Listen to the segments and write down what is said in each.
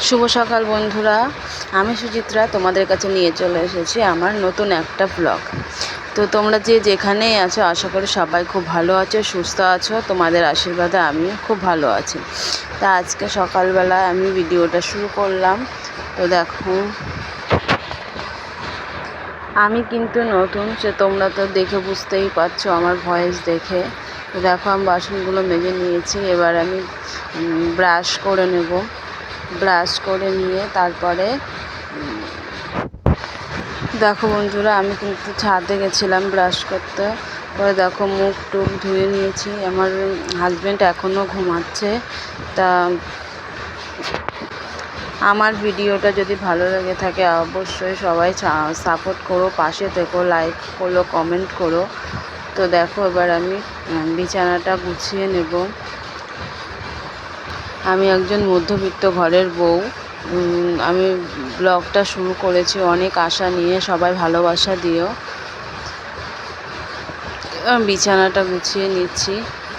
শুভ সকাল বন্ধুরা, আমি সুচিত্রা তোমাদের কাছে নিয়ে চলে এসেছি আমার নতুন একটা ব্লগ। তো তোমরা যে যেখানেই আছো আশা করি সবাই খুব ভালো আছো, সুস্থ আছো। তোমাদের আশীর্বাদে আমিও খুব ভালো আছি। তা আজকে সকালবেলায় আমি ভিডিওটা শুরু করলাম। তো দেখো আমি কিন্তু নতুন, সে তোমরা তো দেখে বুঝতেই পারছো আমার ভয়েস দেখে। তো দেখো আমি বাসনগুলো মেজে নিয়েছি, এবার আমি ব্রাশ করে নেব। ব্রাশ করে নিয়ে তারপরে দেখো বন্ধুরা আমি কিন্তু ছাদে গেছিলাম ব্রাশ করতে। পরে দেখো মুখ টুক ধুয়ে নিয়েছি। আমার হাজব্যান্ড এখনও ঘুমাচ্ছে। তা আমার ভিডিওটা যদি ভালো লেগে থাকে অবশ্যই সবাই সাপোর্ট করো, পাশে থেকো, লাইক করো, কমেন্ট করো। তো দেখো এবার আমি বিছানাটা গুছিয়ে নেব। আমি একজন মধ্যবিত্ত ঘরের বউ। আমি ব্লগটা শুরু করেছি অনেক আশা নিয়ে, সবাই ভালোবাসা দিও। বিছানাটা গুছিয়ে নিচ্ছি।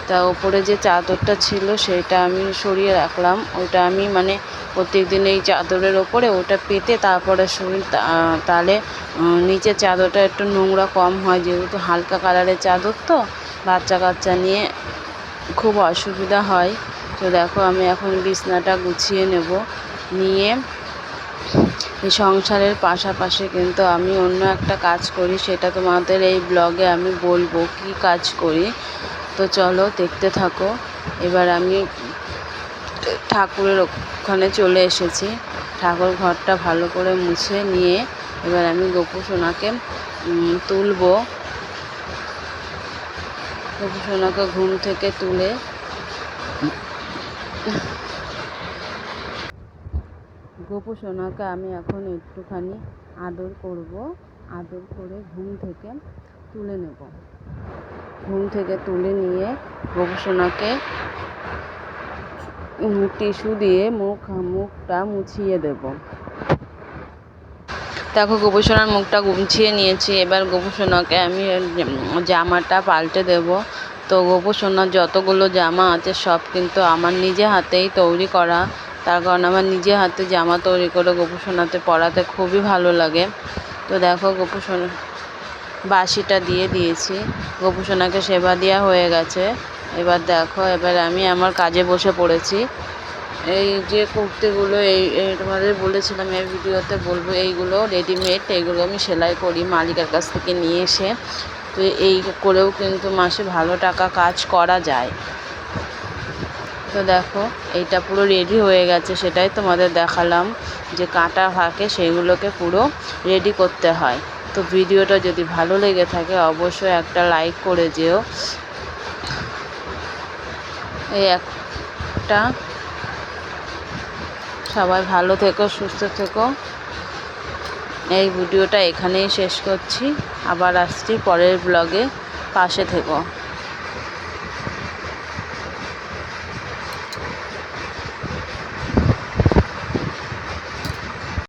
তা ওপরে যে চাদরটা ছিল সেটা আমি সরিয়ে রাখলাম। ওটা আমি প্রত্যেক দিন এই চাদরের ওপরে ওটা পেতে তারপরে শুই, তাহলে নিচের চাদরটা একটু নোংরা কম হয়, যেহেতু হালকা কালারের চাদর তো বাচ্চা কাচ্চা নিয়ে খুব অসুবিধা হয়। তো দেখো আমি এখন বিছনাটা গুছিয়ে নেব। নিয়ে এই সংসারের পাশাপাশি কিন্তু আমি অন্য একটা কাজ করি, সেটা তোমাদের এই ব্লগে আমি বলবো কি কাজ করি। তো চলো দেখতে থাকো। এবার আমি ঠাকুরের ওখানে চলে এসেছি। ঠাকুর ঘরটা ভালো করে মুছে নিয়ে এবার আমি গোপু সোনাকে তুলবো। গোপু সোনাকে ঘুম থেকে তুলে গোপু সোনাকে আমি এখন একটুখানি আদর করব। আদর করে ঘুম থেকে তুলে নেব। ঘুম থেকে তুলে নিয়ে গোপু সোনাকে টিস্যু দিয়ে মুখটা মুছিয়ে দেব। দেখো গোপু সোনার মুখটা মুছিয়ে নিয়েছি। এবার গোপু সোনাকে আমি জামাটা পাল্টে দেব। তো গোপু সোনার যতগুলো জামা আছে সব কিন্তু আমার নিজে হাতেই তৈরি করা। তার কারণ আমার নিজে হাতে জামা তৈরি করে গোপু সোনাতে পরাতে খুবই ভালো লাগে। তো দেখো গোপু সোনা বাসিটা দিয়ে দিয়েছি। গোপু সোনাকে সেবা দেওয়া হয়ে গেছে। এবার দেখো এবার আমি আমার কাজে বসে পড়েছি। এই যে কুর্তিগুলো এই তোমাদের বলেছিলাম এই ভিডিওতে বলবো, এইগুলো রেডিমেড, এইগুলো আমি সেলাই করি মালিকের কাছ থেকে নিয়ে এসে। তো এই করেও কিন্তু মাসে ভালো টাকা কাজ করা যায়। তো দেখো এইটা পুরো রেডি হয়ে গেছে, সেটাই তোমাদের দেখালাম যে কাটা থাকে সেইগুলোকে পুরো রেডি করতে হয়। তো ভিডিওটা যদি ভালো লেগে থাকে অবশ্যই একটা লাইক করে যেও। এই একটা সবাই ভালো থেকো, সুস্থ থেকো। এই ভিডিওটা এখানেই শেষ করছি। আবার আসছি পরের ব্লগে, পাশে থেকো।